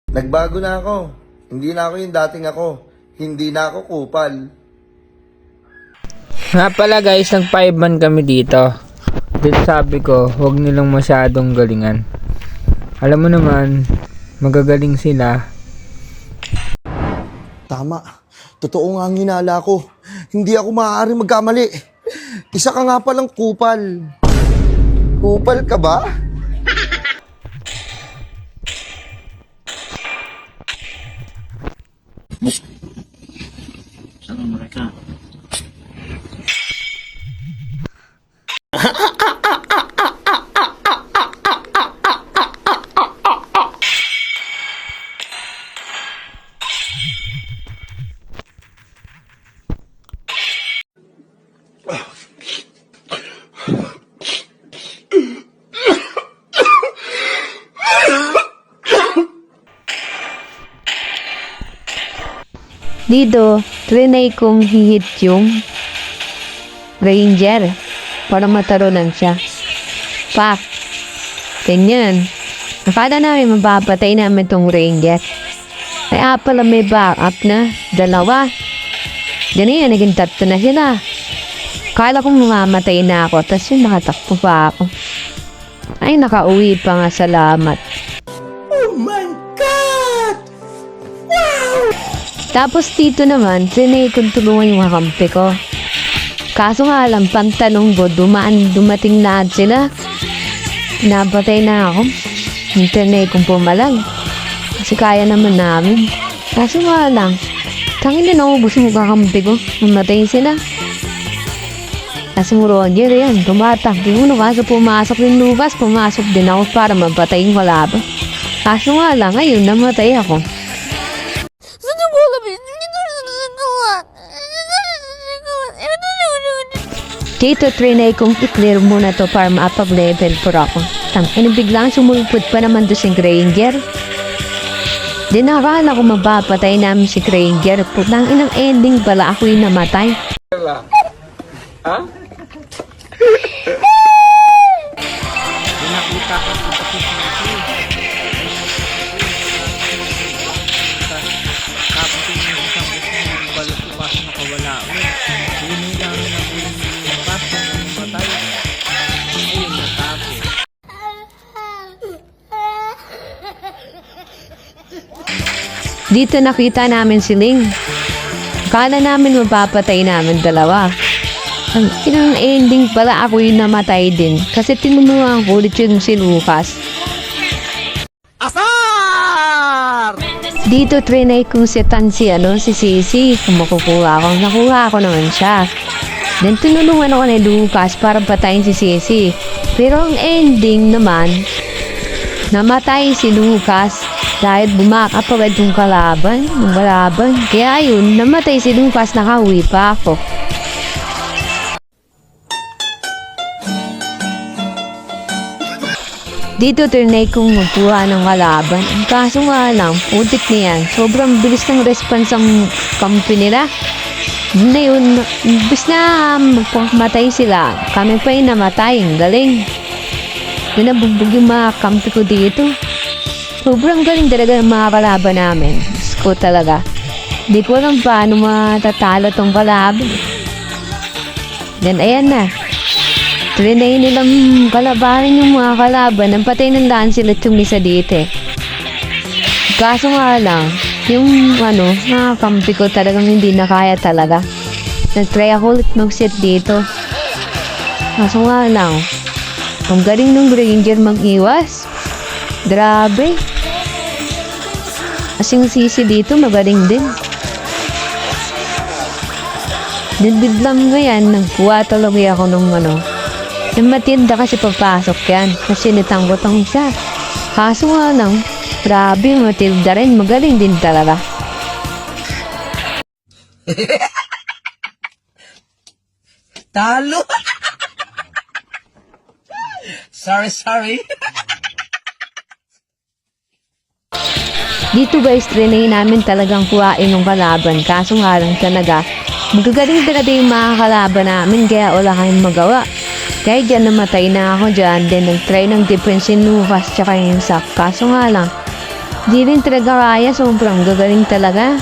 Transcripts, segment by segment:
Nagbago na ako. Hindi na ako yung dating ako. Hindi na ako kupal. Nga pala guys, nag 5 man kami dito. Then sabi ko, huwag nilang masyadong galingan. Alam mo naman, magagaling sila. Tama. Totoo nga ang hinala ko. Hindi ako maaaring magkamali. Isa ka nga palang kupal. Kupal ka ba? Sama mereka. Dito, trinay kong hihit yung ranger para matarunan siya. Pak! Ganyan. Akala namin mababatay namin tong ranger. Kaya pala may backup na. 2. Ganyan, naging 3 na sila. Akala kong mamamatay na ako, tapos yung nakatakpo pa ako. Ay, nakauwi pa nga, salamat. Tapos dito naman, sinay kong tulungan yung kakampi ko. Kaso nga lang, pantanong ko, dumating na sila. Napatay na ako. Hintanay kong pumalag. Kasi kaya naman namin. Kaso nga lang, tangin na naubos yung kakampi ko. Mamatay sila. Kasi mo Roger yan, tumatak. Yung kaso pumasok yung lupas, pumasok din ako para mapatay yung kalaban. Kaso nga lang, ngayon namatay ako. Dito, trinay kong i-clear muna to para maapag-level for ako. Tangin, biglang sumulpot pa naman to si Granger. Di nakakala ko mabapatay namin si Granger. Putang inang ending pala ako yung namatay. Ha? Nakita ko sa tapos yung isang gusto ng balot ko pasok nakawala ulit. Yun lang naguling yung pasok ng batay. Ayun, natapos. Dito nakita namin si Ling. Akala namin mapapatay namin 2. Ang inang ending pala ako yung namatay din. Kasi tinulungan ko ulit yung si Lucas. Dito trinay kong setan si Sisi. Kung makukuha ako, nakuha ko naman siya. Then tinulungan ako ni Lucas para patayin si Sisi. Pero ang ending naman, namatay si Lucas dahil bumakapawad yung kalaban. Kaya yun, namatay si Lucas, nakauwi pa ako. Dito trinay kong magkuha ng kalaban. Ang kaso nga lang, putik na yan. Sobrang bilis ng response ang kampi nila. Na yun, bis na magpamatay sila. Kami pa yung namatay. Ang galing. Nabugbog yung mga kampi ko dito. Sobrang galing talaga ng mga kalaban namin. Diyos ko talaga. Di ko alam paano matatalo tong kalaban. Then ayan na. Trinay nilang kalabanin yung mga kalaban. Ang patay ng daan sila yung isa dito. Kaso nga lang, yung mga kampi ko talagang hindi na kaya talaga. Nag-try ako ulit mag-set dito. Kaso nga lang, ang galing ng Ranger mag-iwas. Grabe. Kasing Sisi dito magaling din. Biglang ngayon, nagkuha talaga ako ng yung matinda kasi papasok yan. Kasi nitanggot ang isa. Kaso nga lang, grabe, Matilda rin. Magaling din talaga. Talo. sorry. Dito guys, trinay namin talagang kuhain ng kalaban. Kaso nga lang talaga, magagaling talaga yung mga kalaban namin. Kaya wala kayong magawa. Kaya dyan namatay na ako dyan. Then nag-try ng defense yung Lucas tsaka yung Sak. Kaso nga lang, Di rin talaga kaya, sobrang gagaling talaga.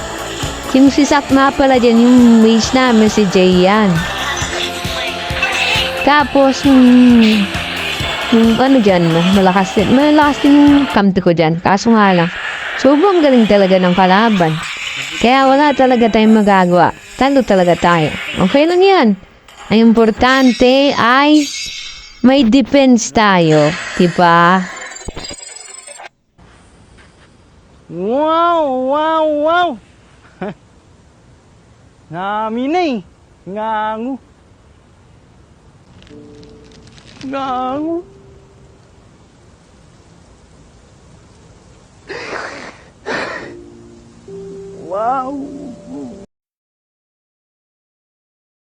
Yung si Sak nga pala dyan, yung mage namin si Jay yan. Tapos, yung ano dyan, malakas din yung kamti ko dyan. Kaso nga lang, sobrang galing talaga ng kalaban. Kaya wala talaga tayong magagawa. Talo talaga tayo. Okay lang yan. Ang importante ay may defense tayo. Diba? Wow! Wow! Wow! Naminay! Ngangu! Ngangu! Wow!